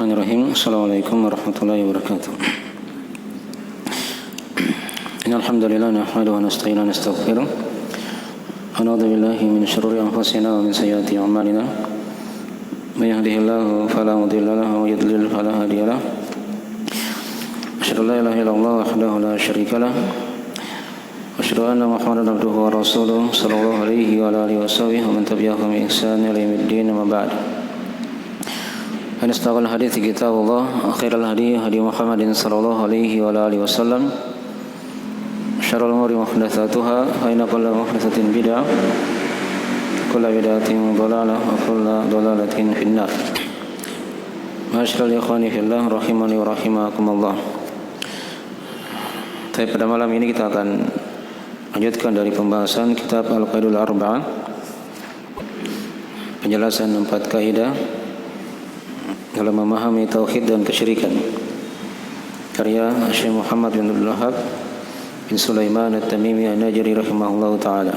Bismillahirrahmanirrahim. Assalamualaikum warahmatullahi wabarakatuh. Innal hamdalillah nahmaduhu wa nasta'inuhu wa nastaghfiruh. Wa na'udzu billahi min shururi anfusina wa min sayyiati a'malina. May yahdihillahu fala mudilla lahu wa yudlil fala hadiya lahu. Asyhadu an la ilaha illallah wahdahu la syarika lahu. Wa asyhadu anna Muhammadan abduhu wa rasuluhu sallallahu alaihi wa alihi wasahbihi wa man tabi'ahum bi ihsan ila yaumiddin amma ba'd. Anastaqal hadits kitabullah akhiral hadi hadi Muhammadin sallallahu alaihi wa alihi wasallam syarrul umuri muhdatsatuha wa inna kulla muhdatsatin bid'ah kullu bid'atin dhalalah wa kullu dhalalatin finnar. Ma'asyiral ikhwani fillah rahimani wa rahimakumullah. Pada malam ini kita akan lanjutkan dari pembahasan kitab Al-Qaidul Arba'ah, penjelasan 4 kaidah dalam memahami tauhid dan kesyirikan, karya Syekh Muhammad bin Abdul Wahhab bin Sulaiman At-Tamimi An-Najri rahimahullahu taala.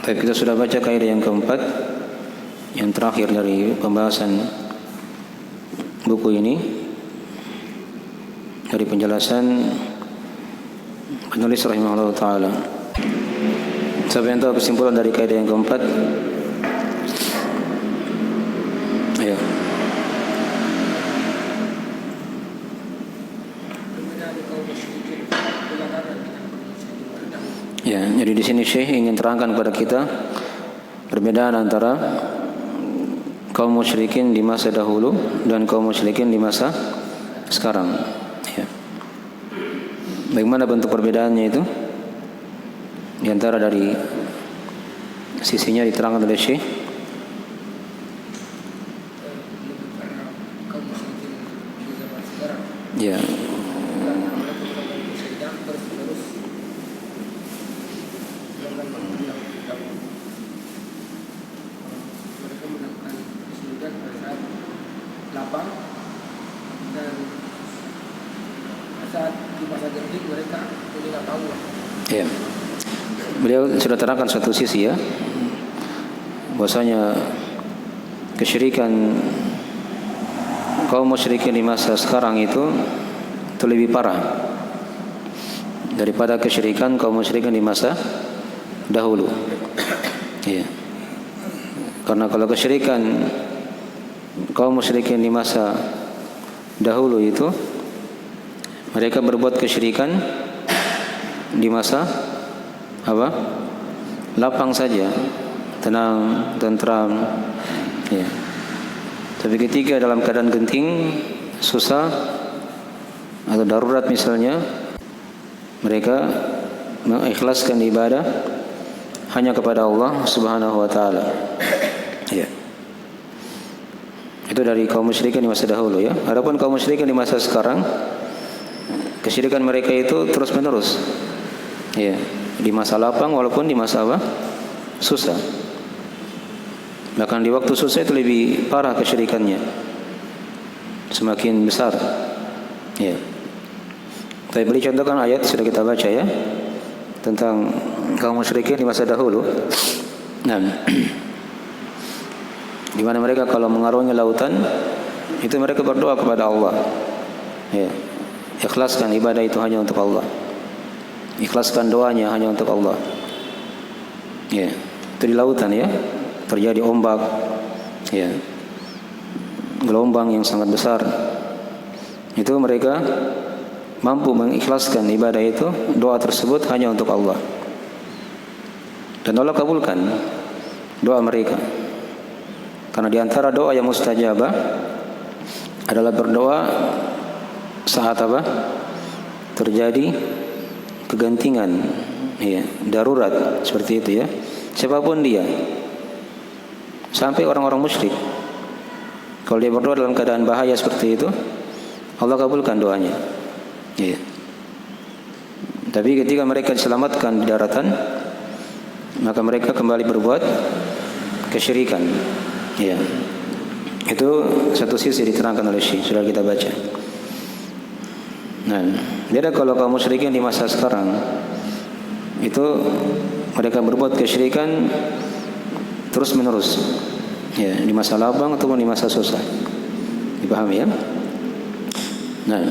Tapi kita sudah baca kaidah yang keempat, yang terakhir dari pembahasan buku ini, dari penjelasan penulis rahimahullahu taala. Siapa yang tahu kesimpulan dari kaidah yang keempat? Ya. Ya, jadi di sini Syekh ingin terangkan kepada kita perbedaan antara kaum musyrikin di masa dahulu dan kaum musyrikin di masa sekarang. Ya. Bagaimana bentuk perbedaannya itu? Di antara dari sisinya diterangkan oleh Syekh. Ya. Ya. Beliau sudah terangkan satu sisi, ya, bahwasanya kesyirikan kaum musyrikin di masa sekarang itu lebih parah daripada kesyirikan kaum musyrikin di masa dahulu. Ya. Karena kalau kesyirikan kaum musyrikin di masa dahulu itu, mereka berbuat kesyirikan di masa apa? Lapang saja, tenang, tentram. Ya. Tapi ketika dalam keadaan genting, susah atau darurat misalnya, mereka mengikhlaskan ibadah hanya kepada Allah Subhanahu wa taala. Ya. Itu dari kaum musyrikin di masa dahulu, ya. Adapun kaum musyrikin di masa sekarang, kesyirikan mereka itu terus-menerus. Ya, di masa lapang walaupun di masa apa? Susah. Bahkan di waktu susah itu lebih parah kesyirikannya, semakin besar. Ya. Saya beri contohkan ayat sudah kita baca, ya, tentang kaum musyrikin di masa dahulu. Nah, di mana mereka kalau mengarungi lautan itu mereka berdoa kepada Allah. Ya. Ikhlaskan ibadah itu hanya untuk Allah. Ikhlaskan doanya hanya untuk Allah. Ya. Itu di lautan, ya. Terjadi ombak, ya, gelombang yang sangat besar. Itu mereka mampu mengikhlaskan ibadah itu, doa tersebut hanya untuk Allah. Dan Allah kabulkan doa mereka. Karena di antara doa yang mustajabah adalah berdoa saat apa? Terjadi kegentingan, ya, darurat seperti itu, ya. Siapapun dia, sampai orang-orang musyrik, kalau dia berdoa dalam keadaan bahaya seperti itu, Allah kabulkan doanya. Ya. Tapi ketika mereka diselamatkan di daratan, maka mereka kembali berbuat kesyirikan. Ya. Itu satu sisi diterangkan oleh Syekh, sudah kita baca. Nah, beda kalau kaum musyrikin di masa sekarang, itu mereka berbuat kesyirikan terus menerus. Ya, di masa lapang ataupun di masa susah. Dipahami ya? Nah,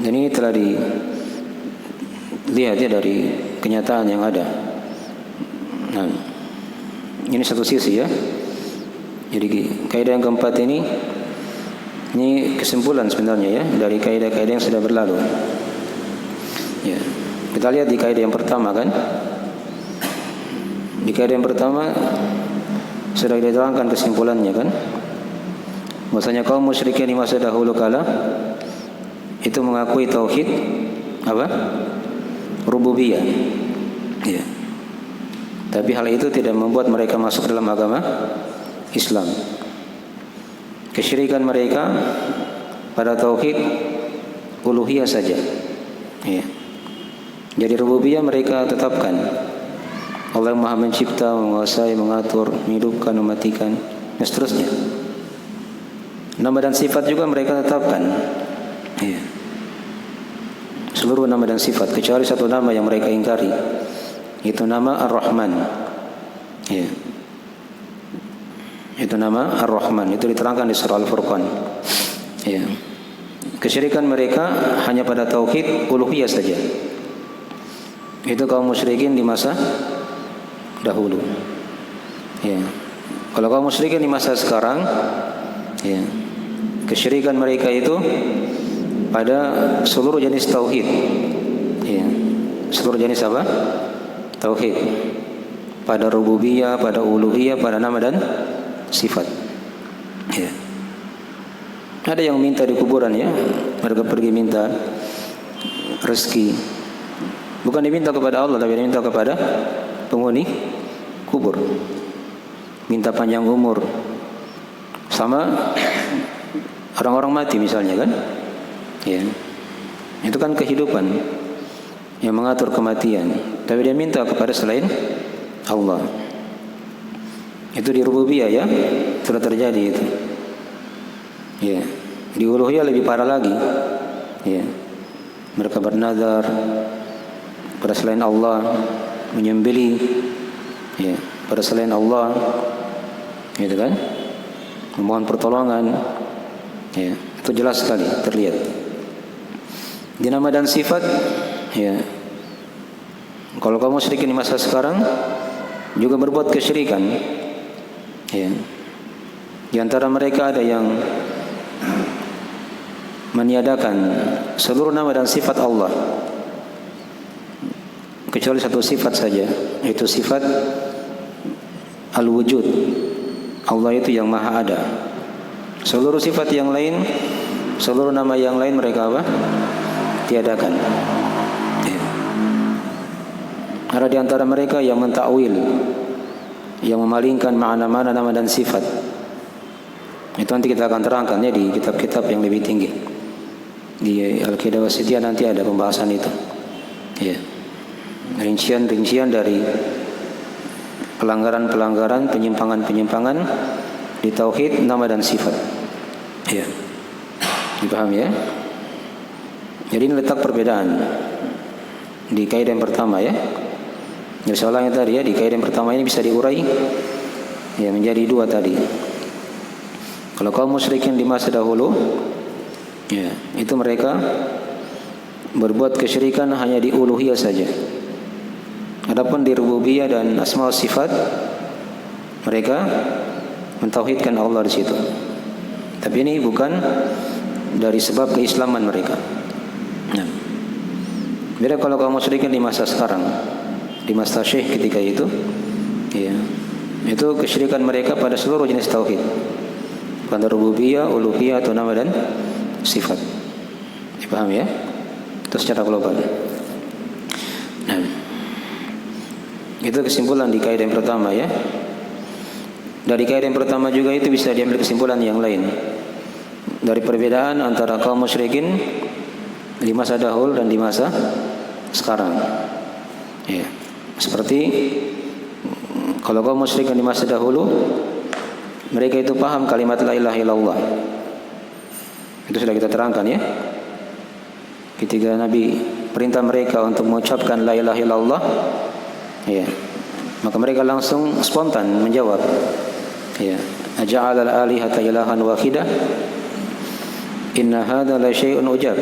dan ini telah dilihat ya dari kenyataan yang ada. Nah, ini satu sisi ya. Jadi kaidah yang keempat ini kesimpulan sebenarnya ya dari kaidah-kaidah yang sudah berlalu. Ya, kita lihat di kaidah yang pertama kan. Di kaidah yang pertama sudah diterangkan kesimpulannya kan. Bahwasanya kaum musyrikin di masa dahulu kala itu mengakui tauhid apa? Rububiyah. Ya. Tapi hal itu tidak membuat mereka masuk dalam agama Islam. Kesyirikan mereka pada tauhid uluhiyah saja. Ya. Jadi rububiyah mereka tetapkan. Allah yang Maha Mencipta, menguasai, mengatur, menghidupkan, mematikan, dan seterusnya. Nama dan sifat juga mereka tetapkan. Ya. Seluruh nama dan sifat kecuali satu nama yang mereka ingkari, itu nama Ar-Rahman. Ya. Itu nama Ar-Rahman. Itu diterangkan di surah Al-Furqan. Ya. Kesyirikan mereka hanya pada tauhid uluhiyah saja. Itu kaum musyrikin di masa dahulu. Ya. Kalau kaum musyrikin di masa sekarang, ya, kesyirikan mereka itu pada seluruh jenis tauhid. Ya. Seluruh jenis apa? Tauhid. Pada rububiyah, pada uluhiyah, pada nama dan sifat. Ya. Ada yang minta di kuburan ya, mereka pergi minta rezeki. Bukan diminta kepada Allah, tapi diminta kepada penghuni kubur. Minta panjang umur. Sama orang-orang mati misalnya kan. Ya. Itu kan kehidupan yang mengatur kematian. Tapi dia minta kepada selain Allah. Itu di rububiyah ya, sudah terjadi itu. Ya. Di uluhiyah lebih parah lagi. Ya. Mereka bernazar pada selain Allah, menyembelih ya pada selain Allah, gitu kan, memohon pertolongan, ya itu jelas sekali terlihat. Di nama dan sifat, ya kalau kamu musyrikin di masa sekarang juga berbuat kesyirikan, ya di antara mereka ada yang meniadakan seluruh nama dan sifat Allah kecuali satu sifat saja, yaitu sifat al-wujud. Allah itu yang maha ada. Seluruh sifat yang lain, seluruh nama yang lain mereka apa? Tiadakan. Ya. Ada di antara mereka yang mentakwil, yang memalingkan makna-makna nama dan sifat. Itu nanti kita akan terangkan ya di kitab-kitab yang lebih tinggi. Di Al-Qidah Wasithiyah nanti ada pembahasan itu. Ya. Rincian-rincian dari pelanggaran-pelanggaran, penyimpangan-penyimpangan di tauhid nama dan sifat. Ya. Dipahami ya? Jadi ini letak perbedaan di kaidah yang pertama ya. Jadi soalnya tadi ya, di kaidah yang pertama ini bisa diurai ya menjadi dua tadi. Kalau kaum musyrikin di masa dahulu, ya itu mereka berbuat kesyirikan hanya di uluhiyah saja. Adapun di rububiyah dan asma wa sifat, mereka mentauhidkan Allah di situ. Tapi ini bukan dari sebab keislaman mereka. Nah, beda kalau kaum musyrikin di masa sekarang, di masa Syekh ketika itu, ya, itu kesyirikan mereka pada seluruh jenis tauhid, pada rububiyah, uluhiyah atau nama dan sifat. Dipahami ya? Itu secara global. Nah, itu kesimpulan di kaidah yang pertama ya. Dari kaidah yang pertama juga itu bisa diambil kesimpulan yang lain dari perbedaan antara kaum musyrikin di masa dahulu dan di masa sekarang. Ya, seperti kalau kaum musyrikin di masa dahulu, mereka itu paham kalimat la ilaha illallah. Itu sudah kita terangkan ya. Ketika Nabi perintah mereka untuk mengucapkan la ilaha illallah, ya, maka mereka langsung spontan menjawab Ya, aja'ala al-alihata ilahan wahidah inna hadza la syai'un ujab.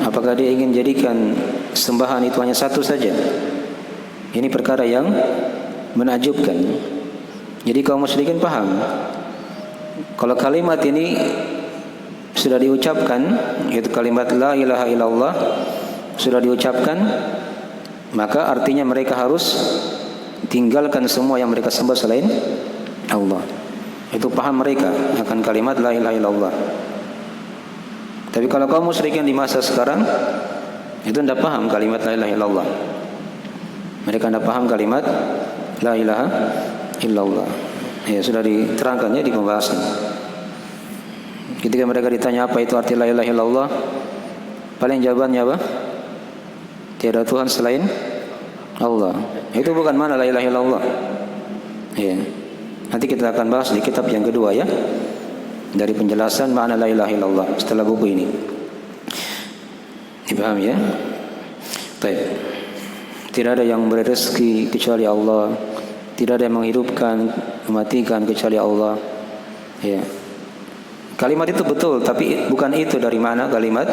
Apakah dia ingin jadikan sembahan itu hanya satu saja? Ini perkara yang menakjubkan. Jadi kaum musyrikin paham kalau kalimat ini sudah diucapkan, yaitu kalimat la ilaha illallah sudah diucapkan, maka artinya mereka harus tinggalkan semua yang mereka sembah selain Allah. Itu paham mereka akan kalimat la ilaha illallah. Tapi kalau kaum musyrikin di masa sekarang itu tidak paham kalimat la ilaha illallah. Mereka tidak paham kalimat la ilaha illallah. Ya, sudah diterangkannya di pembahasan. Ketika mereka ditanya apa itu arti la ilaha illallah, paling jawabannya apa? Tiada Tuhan selain Allah. Itu bukan mana la ilaha illallah. Ya. Nanti kita akan bahas di kitab yang kedua ya, dari penjelasan makna la ilaha illallah setelah buku ini. Dipahami ya? Baik. Tidak ada yang memberi rezeki kecuali Allah. Tidak ada yang menghidupkan, mematikan kecuali Allah. Ya. Kalimat itu betul, tapi bukan itu dari mana kalimat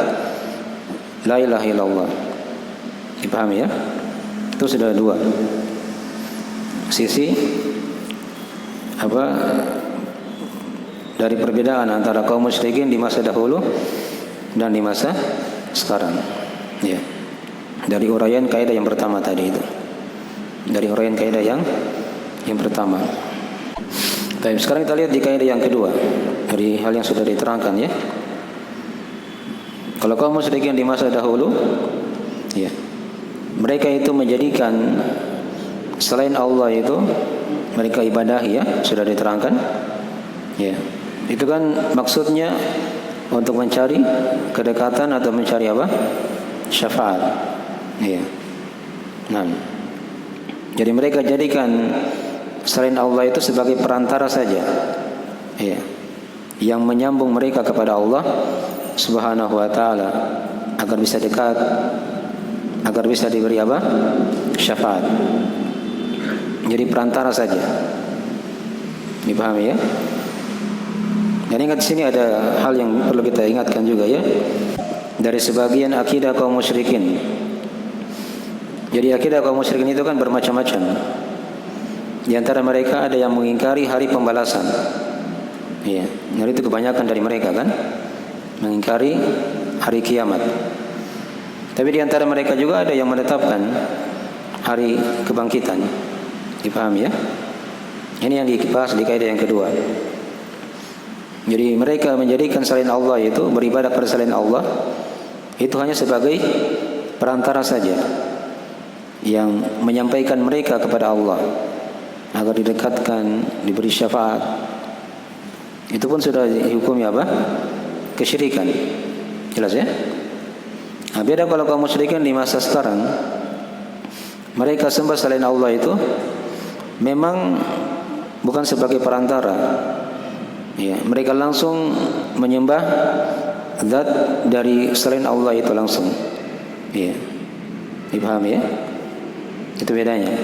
la ilaha illallah. Dipahami ya? Itu sudah dua sisi dari perbedaan antara kaum musyrikin di masa dahulu dan di masa sekarang. Ya. Dari uraian kaidah yang pertama tadi itu. Dari uraian kaidah yang pertama. Baik, sekarang kita lihat di kaidah yang kedua dari hal yang sudah diterangkan ya. Kalau kaum musyrikin di masa dahulu, ya, mereka itu menjadikan selain Allah itu mereka ibadahi ya, sudah diterangkan. Ya. Itu kan maksudnya untuk mencari kedekatan atau mencari apa? Syafaat. Ya. Nah. Jadi mereka jadikan selain Allah itu sebagai perantara saja. Ya. Yang menyambung mereka kepada Allah Subhanahu wa taala agar bisa dekat, agar bisa diberi apa? Syafaat. Jadi perantara saja. Dipahami ya? Dan ingat di sini ada hal yang perlu kita ingatkan juga ya. Dari sebagian akidah kaum musyrikin. Jadi akidah kaum musyrikin itu kan bermacam-macam. Di antara mereka ada yang mengingkari hari pembalasan. Ya, dan itu kebanyakan dari mereka kan mengingkari hari kiamat. Tapi di antara mereka juga ada yang menetapkan hari kebangkitan. Dipahami ya? Ini yang dibahas di kaidah yang kedua. Jadi mereka menjadikan selain Allah itu beribadah kepada selain Allah itu hanya sebagai perantara saja yang menyampaikan mereka kepada Allah agar didekatkan, diberi syafaat. Itu pun sudah dihukumnya apa? Kesyirikan. Jelas ya? Nah, beda kalau kaum musyrikin di masa sekarang, mereka sembah selain Allah itu memang bukan sebagai perantara. Ya, mereka langsung menyembah zat dari selain Allah itu langsung. Ya. Dipahami ya? Itu bedanya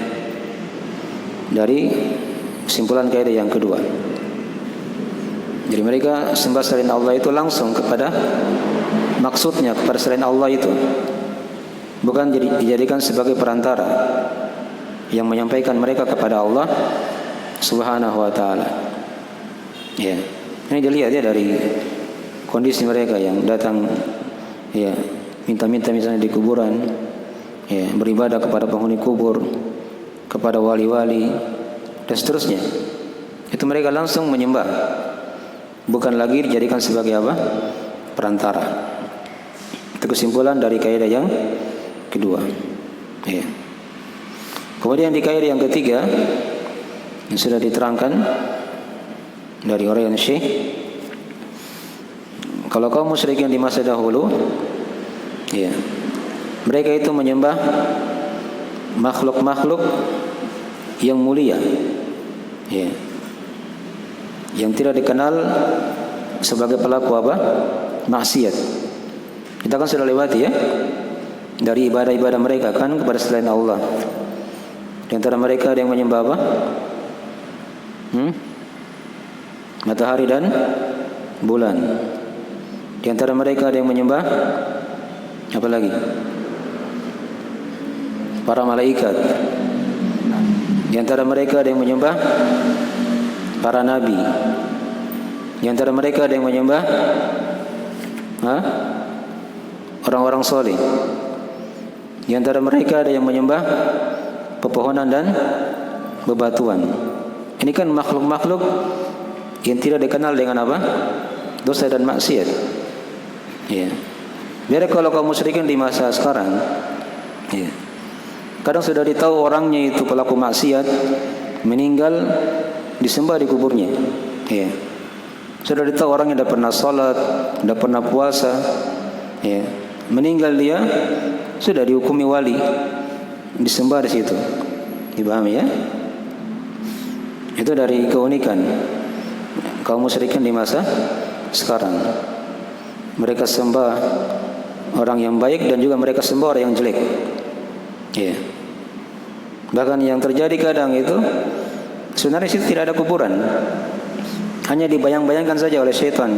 dari kesimpulan kaidah yang kedua. Jadi mereka sembah selain Allah itu langsung kepada maksudnya kepada selain Allah itu, bukan dijadikan sebagai perantara yang menyampaikan mereka kepada Allah Subhanahu wa taala. Ya. Ini dilihat ya dari kondisi mereka yang datang ya minta-minta misalnya di kuburan, ya, beribadah kepada penghuni kubur, kepada wali-wali dan seterusnya. Itu mereka langsung menyembah, bukan lagi dijadikan sebagai apa? Perantara. Itu kesimpulan dari kaidah yang kedua. Ya. Kemudian di kaidah yang ketiga yang sudah diterangkan dari orang Syekh, kalau kaum musyrikin di masa dahulu, ya, mereka itu menyembah makhluk-makhluk yang mulia, ya, yang tidak dikenal sebagai pelaku apa? Maksiat. Kita kan sudah lewati ya dari ibadah-ibadah mereka kan kepada selain Allah. Di antara mereka ada yang menyembah apa? Matahari dan bulan. Di antara mereka ada yang menyembah apa lagi? Para malaikat. Di antara mereka ada yang menyembah para nabi. Di antara mereka ada yang menyembah orang-orang soleh. Di antara mereka ada yang menyembah pepohonan dan bebatuan. Ini kan makhluk-makhluk yang tidak dikenal dengan apa? Dosa dan maksiat. Ya. Biar kalau kaum musyrikin di masa sekarang, ya, kadang sudah ditahu orangnya itu pelaku maksiat, meninggal disembah di kuburnya. Ya. Sudah ditahu orangnya tidak pernah salat, tidak pernah puasa, ya. Meninggal dia sudah dihukumi wali, disembah di situ. Dipahami ya? Itu dari keunikan kaum musyrikin di masa sekarang. Mereka sembah orang yang baik dan juga mereka sembah orang yang jelek. Ya. Bahkan yang terjadi kadang itu sebenarnya situ tidak ada kuburan. Hanya dibayang-bayangkan saja oleh syaitan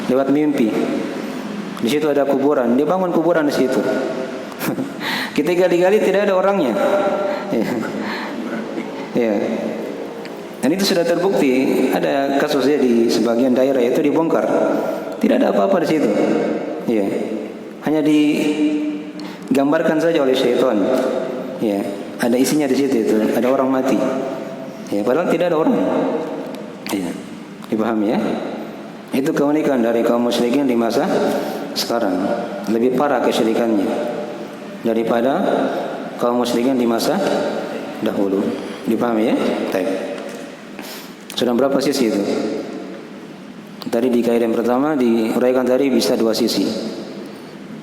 lewat mimpi. Di situ ada kuburan, dia bangun kuburan di situ. Kita gali-gali tidak ada orangnya. Ya. Ya. Dan itu sudah terbukti. Ada kasusnya di sebagian daerah itu dibongkar. Tidak ada apa-apa di situ. Ya. Hanya digambarkan saja oleh syaitan. Ya. Ada isinya di situ itu. Ada orang mati. Ya. Padahal tidak ada orang. Ya. Dipahami ya? Itu keunikan dari kaum musyrikin di masa sekarang. Lebih parah kesyirikannya daripada kaum musyrikin di masa dahulu. Dipahami ya? Baik. Sudah berapa sisi itu? Tadi di kaidah yang pertama diuraikan tadi bisa dua sisi.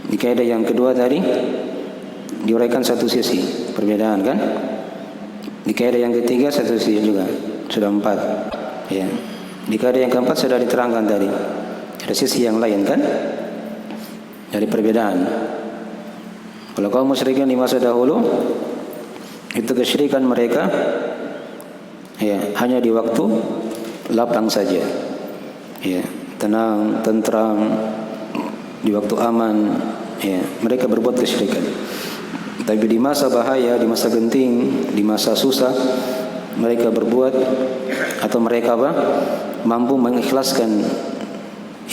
Di kaidah yang kedua tadi diuraikan satu sisi, perbedaan kan? Di kaidah yang ketiga satu sisi juga, sudah 4. Ya. Di kaidah yang keempat sudah diterangkan tadi. Ada sisi yang lain kan? Dari perbedaan. Kalau kaum musyrikin di masa dahulu itu kesyirikan mereka ya hanya di waktu lapang saja. Ya, tenang, tentram, di waktu aman, ya, mereka berbuat kesyirikan. Tapi di masa bahaya, di masa genting, di masa susah, mereka berbuat atau mereka mampu mengikhlaskan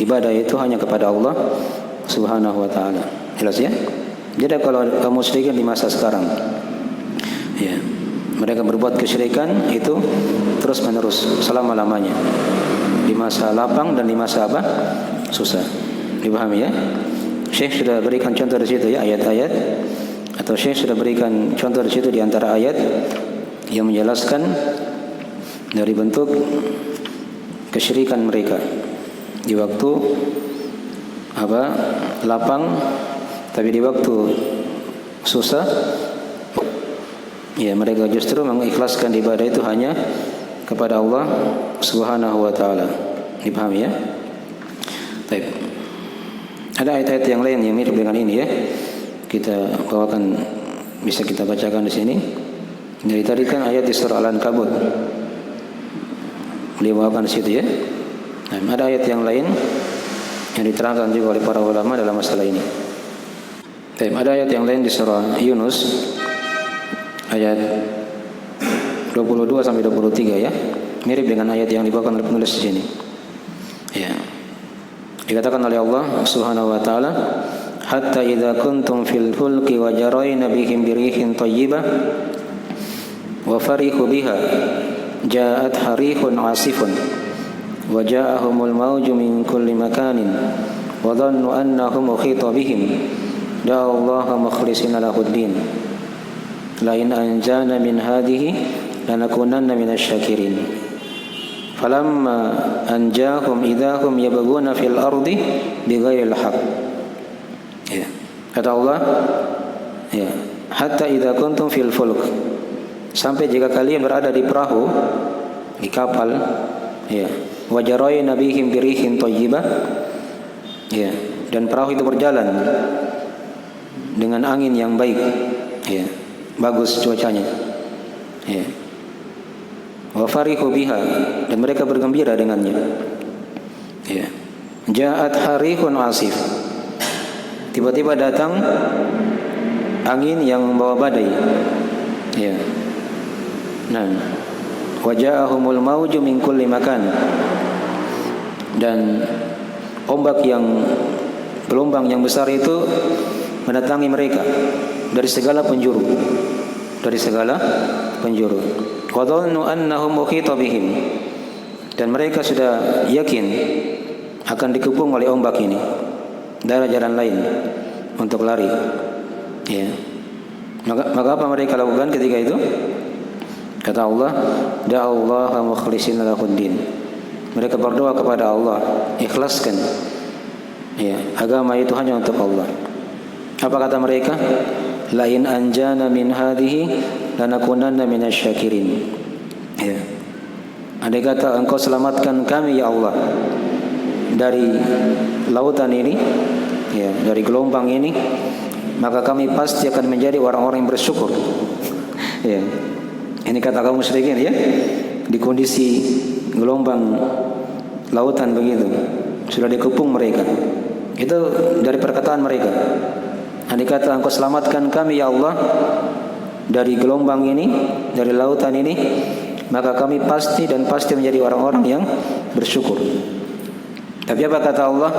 ibadah itu hanya kepada Allah Subhanahu wa taala. Jelas ya? Jadi kalau kaum musyrikin di masa sekarang, ya, mereka berbuat kesyirikan itu terus menerus selama-lamanya. Di masa lapang dan di masa susah. Dipahami ya? Syekh sudah berikan contoh di situ ya, ayat-ayat, atau Syekh sudah berikan contoh di situ di antara ayat yang menjelaskan dari bentuk kesyirikan mereka di waktu lapang, tapi di waktu susah ya mereka justru mengikhlaskan ibadah itu hanya kepada Allah Subhanahu wa taala. Dipahami ya? Baik. Ada ayat-ayat yang lain yang mirip dengan ini ya. Kita bawakan, bisa kita bacakan di sini. Dari tadi kan ayat di surah Al-Ankabut. Beliau bawakan di situ ya. Nah, ada ayat yang lain yang diterangkan juga oleh para ulama dalam masalah ini. Baik, ada ayat yang lain di surah Yunus ayat 22 sampai 23 ya. Mirip dengan ayat yang dibawakan oleh penulis di sini. Ya. Dikatakan oleh Allah Subhanahu wa taala, "Hatta idza kuntum fil fulki wa jarayna bihim birihin thayyibah wa farihu biha ja'at harihun 'asifun wa ja'ahumul mawju min kulli makanin wa dhannu annahum ukhita bihim da'a Allaha mukhlishina lahud-din la in anjana min hadhihi lanakunanna minasy syakirin falamma anjahum idahum yabghuna fil ardi bighairil haqq." Ya. Kata Allah, ya, hatta idza kuntum fil fulk, sampai jika kalian berada di perahu, di kapal, ya, wajarayna bihim birihin thayyibah, ya, dan perahu itu berjalan dengan angin yang baik, ya, bagus cuacanya, ya. Wa wa farihu biha, dan mereka bergembira dengannya. Ya. Ja'at harihun asif, tiba-tiba datang angin yang membawa badai. Ya. Nah, wa ja'ahumul mauju min kulli makan, dan ombak yang gelombang yang besar itu mendatangi mereka dari segala penjuru, dari segala penjuru. Wa dhannu annahum muhita bihim, dan mereka sudah yakin akan dikepung oleh ombak ini. Tidak ada jalan lain untuk lari. Ya. Maka apa mereka lakukan ketika itu? Kata Allah, da'allaha mukhlishina lahuddin. Mereka berdoa kepada Allah, ikhlaskan ya, agama itu hanya untuk Allah. Apa kata mereka? La in anjana min hadhihi lanakunanna minasyakirin. Ya. Andai kata engkau selamatkan kami ya Allah dari lautan ini, ya, dari gelombang ini, maka kami pasti akan menjadi orang-orang yang bersyukur. Ya. Ini kata kaum musyrikin ya, di kondisi gelombang lautan begitu, sudah dikepung mereka. Itu dari perkataan mereka. Andai kata engkau selamatkan kami ya Allah dari gelombang ini, dari lautan ini, maka kami pasti menjadi orang-orang yang bersyukur. Tapi apa kata Allah?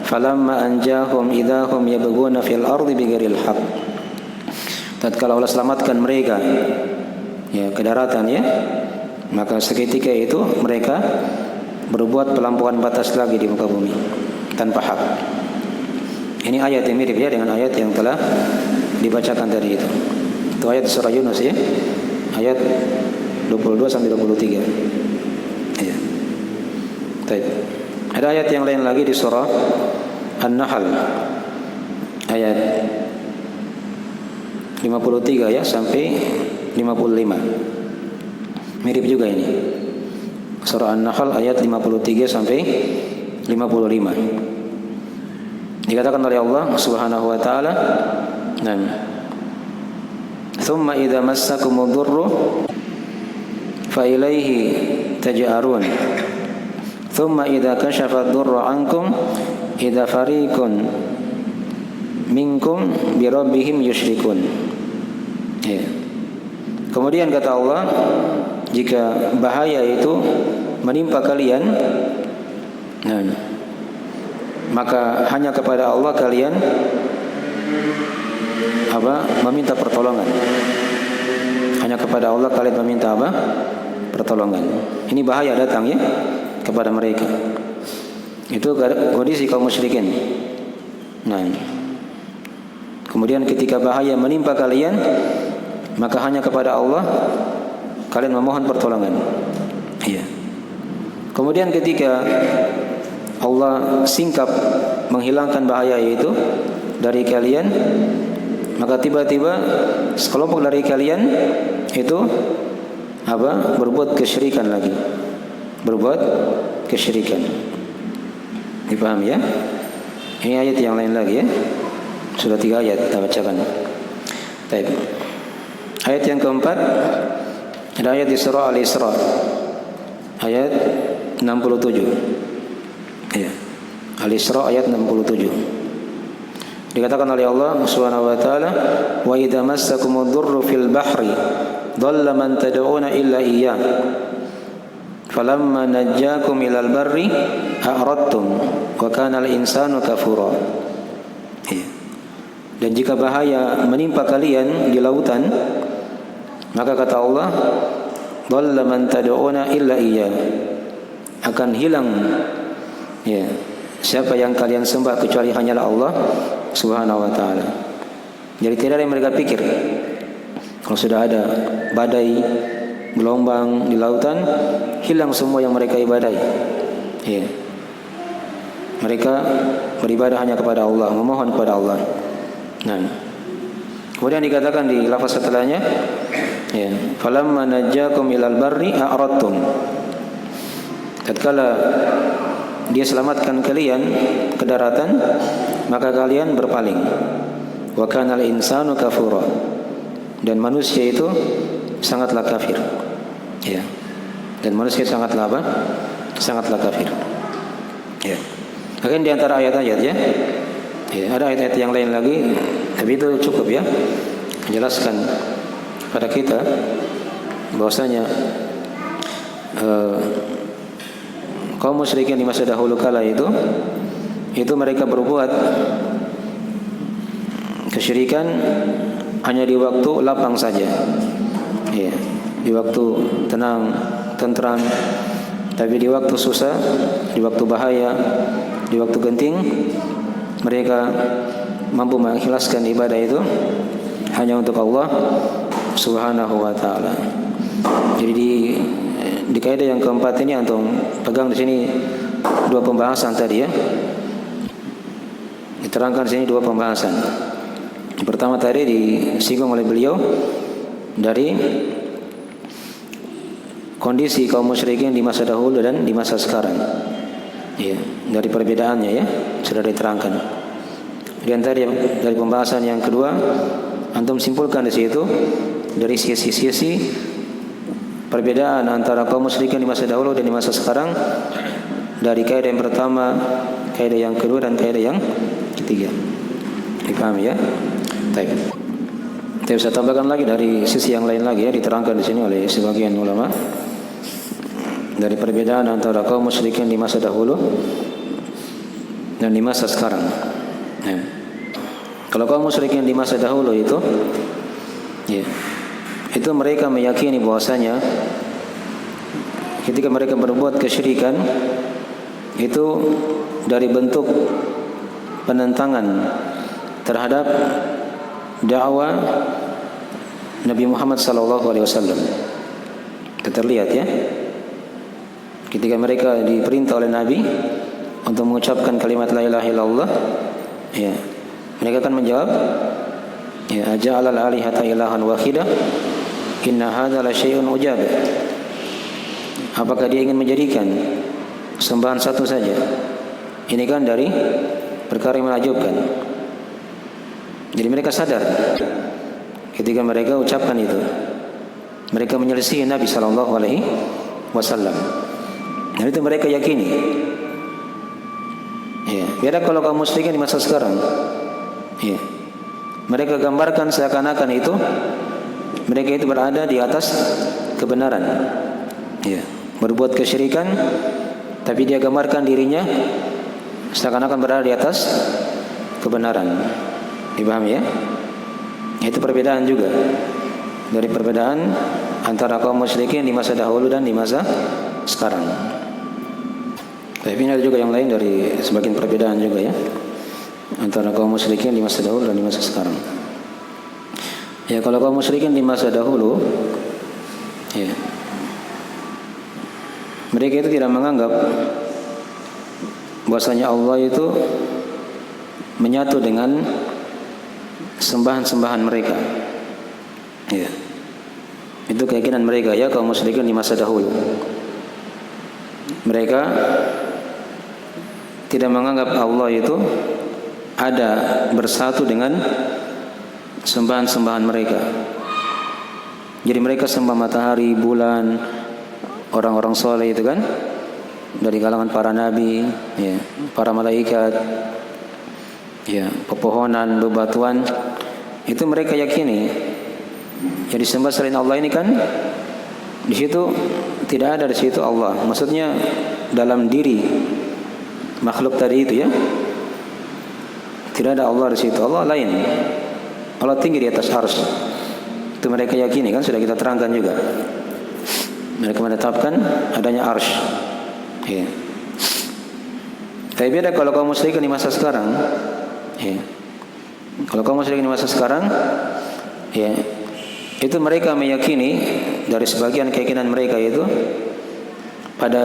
Falamma anjahum idahum yabghuna fil ardi bighairil haqq. Tatkala Allah selamatkan mereka ya ke daratan ya, maka seketika itu mereka berbuat pelampauan batas lagi di muka bumi tanpa hak. Ini ayat yang mirip ya dengan ayat yang telah dibacakan tadi itu. Itu ayat surah Yunus ya, ayat 22 sampai 23. Ya. Baik. Ada ayat yang lain lagi di surah An-Nahl ayat 53 ya sampai 55. Mirip juga ini. Surah An-Nahl ayat 53 sampai 55. Dikatakan oleh Allah Subhanahu wa taala, "Nam. Tsumma idza massakumud dhurru fa ilaihi taj'arun. Tsumma idza kashafa ad-dhurru 'ankum idza fariqun minkum bi rabbihim yusyrikun." Ya. Kemudian kata Allah, jika bahaya itu menimpa kalian, maka hanya kepada Allah kalian meminta pertolongan. Hanya kepada Allah kalian meminta pertolongan. Ini bahaya datang ya kepada mereka. Itu kondisi kaum musyrikin. Kemudian ketika bahaya menimpa kalian, maka hanya kepada Allah kalian memohon pertolongan. Iya. Kemudian ketika Allah singkap menghilangkan bahaya itu dari kalian, maka tiba-tiba sekelompok dari kalian itu berbuat kesyirikan lagi. Berbuat kesyirikan. Dipaham ya? Ini ayat yang lain lagi ya. Sudah 3 ayat kita bacakan. Baik. Ayat yang keempat ada ayat di surah Al-Isra ayat 67. Ya. Al-Isra ayat 67. Dikatakan oleh Allah Subhanahu wa taala, "Wa idza massakumud dhurru fil bahri dhalla man tad'una illa iyyah. Falamma najjakum ilal barri a'radtum wa kana al-insanu kafura." Ya. Dan jika bahaya menimpa kalian di lautan, maka kata Allah, "Dhalla man tad'una illa iyyah." Akan hilang ya, siapa yang kalian sembah kecuali hanyalah Allah Subhanahu wa taala. Jadi tidak ada yang mereka pikir. Kalau sudah ada badai, gelombang di lautan, hilang semua yang mereka ibadahi. Ya. Mereka beribadah hanya kepada Allah, memohon kepada Allah. Kemudian dikatakan di lafaz setelahnya, ya, falamma najjakum ilal barri a'radtum. Tatkala Dia selamatkan kalian ke daratan, maka kalian berpaling. Wa kana al-insanu kafura. Dan manusia itu sangatlah kafir. Ya. dan manusia sangatlah apa? Sangatlah kafir. Ya. Akan di antara ayat-ayat ya. Ya, ada ayat-ayat yang lain lagi, tapi itu cukup ya menjelaskan pada kita bahwasanya kaum musyrikin di masa dahulu kala itu mereka berbuat kesyirikan hanya di waktu lapang saja. Ya, di waktu tenang, tentram, tapi di waktu susah, di waktu bahaya, di waktu genting, mereka mampu mengikhlaskan ibadah itu hanya untuk Allah Subhanahu wa taala. Jadi di kaidah yang keempat ini antum pegang di sini dua pembahasan tadi ya. Diterangkan di sini dua pembahasan. Yang pertama tadi disinggung oleh beliau dari kondisi kaum musyrikin di masa dahulu dan di masa sekarang. Ya, dari perbedaannya ya sudah diterangkan. Dan tadi dari pembahasan yang kedua antum simpulkan di situ dari sisi-sisi perbedaan antara kaum musyrikin di masa dahulu dan di masa sekarang, dari kaidah yang pertama, kaidah yang kedua dan kaidah yang ketiga. Dipahami ya? Baik. Saya bisa tambahkan lagi dari sisi yang lain lagi ya, diterangkan di sini oleh sebagian ulama dari perbedaan antara kaum musyrikin di masa dahulu dan di masa sekarang. Ya. Kalau kaum musyrikin di masa dahulu itu, ya, itu mereka meyakini bahwasanya ketika mereka berbuat kesyirikan itu dari bentuk penentangan terhadap dakwah Nabi Muhammad SAW. Itu terlihat ya. Ketika mereka diperintah oleh Nabi untuk mengucapkan kalimat la ilaha illallah, ya, mereka akan menjawab, ya, aja'alal alihata ilahan wahidah, inna hadza la syai'un ujab. Apakah dia ingin menjadikan sembahan satu saja? Ini kan dari perkara yang menakjubkan. Jadi mereka sadar ketika mereka ucapkan itu, mereka menyelisihi Nabi SAW. Dan itu mereka yakini. Ya, beda kalau kaum musyrikin di masa sekarang. Ya, mereka gambarkan seakan-akan itu mereka itu berada di atas kebenaran. Ya, berbuat kesyirikan, tapi dia gambarkan dirinya seakan-akan berada di atas kebenaran. Dipahami ya? Itu perbedaan juga dari perbedaan antara kaum musyrikin di masa dahulu dan di masa sekarang. Tapi ini ada juga yang lain dari sebagian perbedaan juga ya antara kaum musyrikin di masa dahulu dan di masa sekarang. Ya, kalau kaum musyrikin di masa dahulu, ya, mereka itu tidak menganggap bahwasanya Allah itu menyatu dengan sembahan-sembahan mereka. Ya, itu keyakinan mereka ya kaum musyrikin di masa dahulu. Mereka tidak menganggap Allah itu ada bersatu dengan sembahan-sembahan mereka. Jadi mereka sembah matahari, bulan, orang-orang soleh itu kan, dari kalangan para nabi, ya, para malaikat, ya, pepohonan, bebatuan, itu mereka yakini. Jadi sembah selain Allah ini kan, di situ tidak ada di situ Allah. Maksudnya dalam diri makhluk tadi itu ya, tidak ada Allah di situ. Allah lain. Allah tinggi di atas arsy. Itu mereka yakini kan, sudah kita terangkan juga. Mereka menetapkan adanya arsy. Ya. Tapi beda kalau kaum musyrikin di masa sekarang. Ya. Kalau kaum musyrikin di masa sekarang, ya, itu mereka meyakini dari sebagian keyakinan mereka itu pada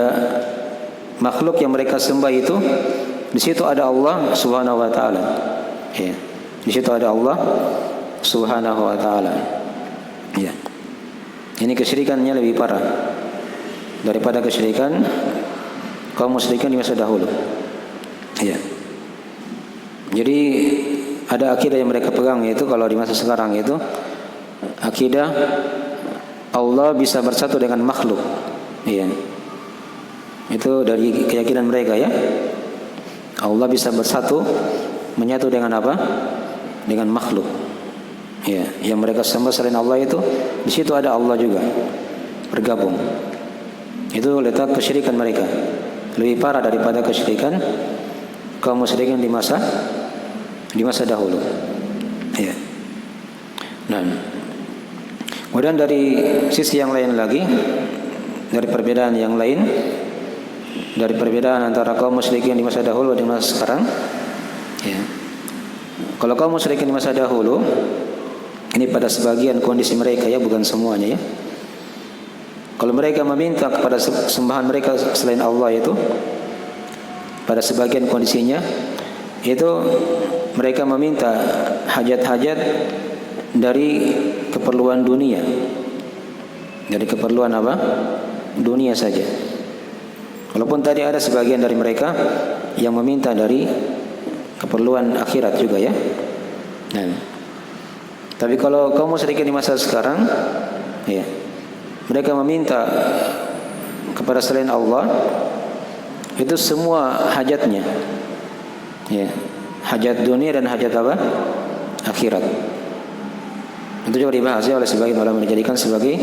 makhluk yang mereka sembah itu, di situ ada Allah Subhanahu wa taala. Ya. Di situ ada Allah Subhanahu wa taala. Ya. Ini kesyirikannya lebih parah daripada kesyirikan kaum musyrikin di masa dahulu. Ya. Jadi ada akidah yang mereka pegang, yaitu kalau di masa sekarang itu akidah Allah bisa bersatu dengan makhluk. Iya. Itu dari keyakinan mereka ya. Allah bisa bersatu, menyatu dengan apa? Dengan makhluk. Ya, yang mereka sembah selain Allah itu, di situ ada Allah juga bergabung. Itu letak kesyirikan mereka. Lebih parah daripada kesyirikan kaum musyrikin di masa dahulu. Ya. Nah, kemudian dari sisi yang lain lagi, dari perbedaan yang lain, dari perbedaan antara kaum musyrikin di masa dahulu dan masa sekarang, ya. Kalau kaum musyrikin di masa dahulu, ini pada sebagian kondisi mereka ya, bukan semuanya ya. Kalau mereka meminta kepada sembahan mereka selain Allah itu, pada sebagian kondisinya itu mereka meminta hajat-hajat dari keperluan dunia. Dari keperluan apa? Dunia saja. Walaupun tadi ada sebagian dari mereka yang meminta dari keperluan akhirat juga ya. Nah, tapi kalau kaum musyrikin di masa sekarang, ya, mereka meminta kepada selain Allah itu semua hajatnya, ya, hajat dunia dan hajat apa? Akhirat. Itu juga dibahas ya oleh sebagian ulama, menjadikan sebagai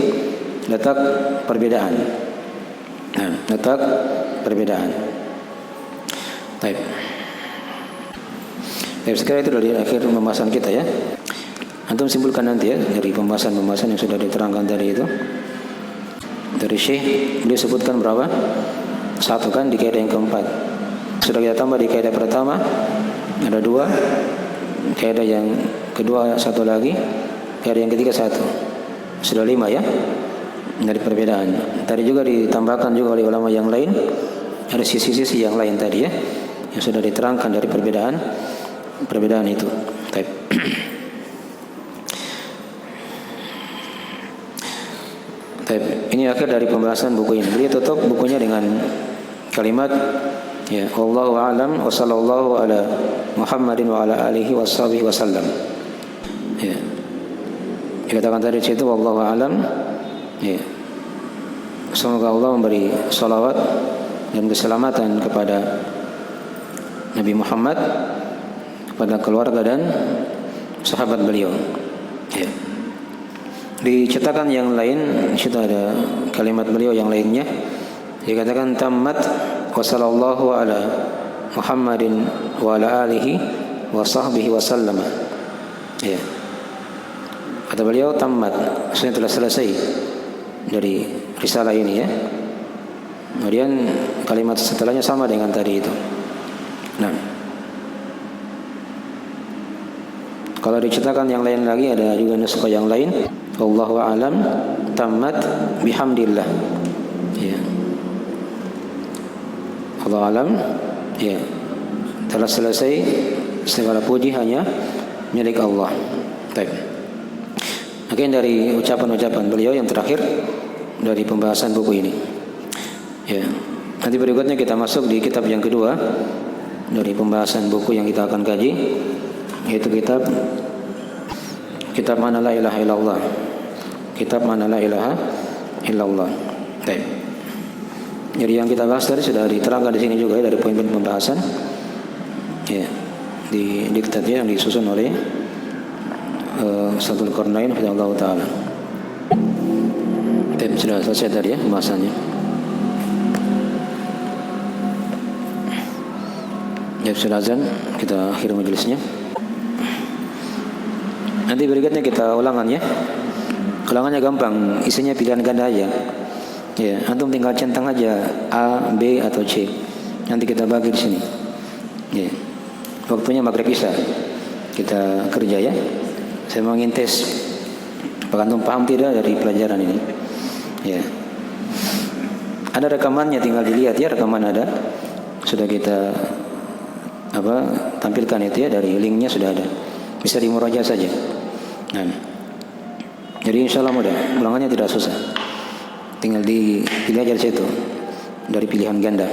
letak perbedaan. Nah, letak perbedaan. Baik. Sekarang itu dari akhir pembahasan kita ya. Antum simpulkan nanti ya dari pembahasan-pembahasan yang sudah diterangkan tadi itu. Dari Syekh beliau sebutkan berapa? 1 kan di kaidah yang keempat. Sudah kita tambah di kaidah pertama ada 2. Kaidah yang kedua 1 lagi. Kaidah yang ketiga 1. Sudah 5 ya. Dari perbedaan. Tadi juga ditambahkan juga oleh ulama yang lain. Ada sisi-sisi yang lain tadi ya, yang sudah diterangkan dari perbedaan itu. Baik. Ini akhir dari pembahasan buku ini. Beliau tutup bukunya dengan kalimat ya, wallahu a'lam wa sallallahu ala Muhammadin wa ala alihi washabihi wasallam. Ya. Dikatakan tadi di situ wallahu a'lam. Ya. Semoga Allah memberi salawat dan keselamatan kepada Nabi Muhammad, kepada keluarga dan sahabat beliau. Ya. Di cetakan yang lain, di situ ada kalimat beliau yang lainnya. Dikatakan tammat wa sallallahu ala Muhammadin wa ala alihi wa sahbihi wa sallama. Ya. Kata beliau tammat, maksudnya telah selesai dari risalah ini ya. Kemudian kalimat setelahnya sama dengan tadi itu. Nah, kalau dicetakan yang lain lagi ada juga nuskah yang lain. Wallahu a'lam tammat bihamdillah. Ya. Allah alam, ya, telah selesai, segala puji hanya milik Allah. Baik. Mungkin dari ucapan-ucapan beliau yang terakhir dari pembahasan buku ini. Ya. Nanti berikutnya kita masuk di kitab yang kedua dari pembahasan buku yang kita akan kaji, yaitu kitab Mana la ilaha illallah. Kitab Mana la ilaha illallah. Baik. Jadi yang kita bahas tadi sudah diterangkan di sini juga ya, dari poin-poin pembahasan. Ya. Di diktatnya yang disusun oleh Ustadzul Qarnain hafizahullah taala. Baik, sudah selesai tadi ya pembahasannya. Ya, sudah azan, kita akhir majelisnya. Nanti berikutnya kita ulangan ya. Ulangannya gampang, isinya pilihan ganda aja. Ya, antum tinggal centang aja A, B atau C. Nanti kita bagi di sini. Ya. Waktunya maghrib isya. Kita kerja ya. Saya mau ngintes apakah antum paham tidak dari pelajaran ini. Ya. Ada rekamannya, tinggal dilihat ya, rekaman ada. Sudah kita tampilkan itu ya, dari linknya sudah ada. Bisa dimurajaah saja. Nah, jadi insya Allah mudah, ulangannya tidak susah. Tinggal dipilih aja di situ dari pilihan ganda.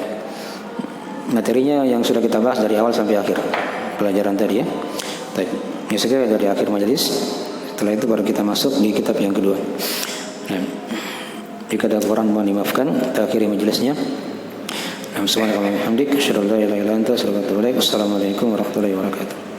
Materinya yang sudah kita bahas dari awal sampai akhir pelajaran tadi ya. Baik, ini segera dari akhir majelis. Setelah itu baru kita masuk di kitab yang kedua. Nah, Jika ada kurang mohon dimaafkan. Kita akhiri majelisnya. Subhanallah walhamdulillah, asyhadu an la ilaha illa anta, astaghfiruka wa atubu ilaik. Wassalamualaikum warahmatullahi wabarakatuh.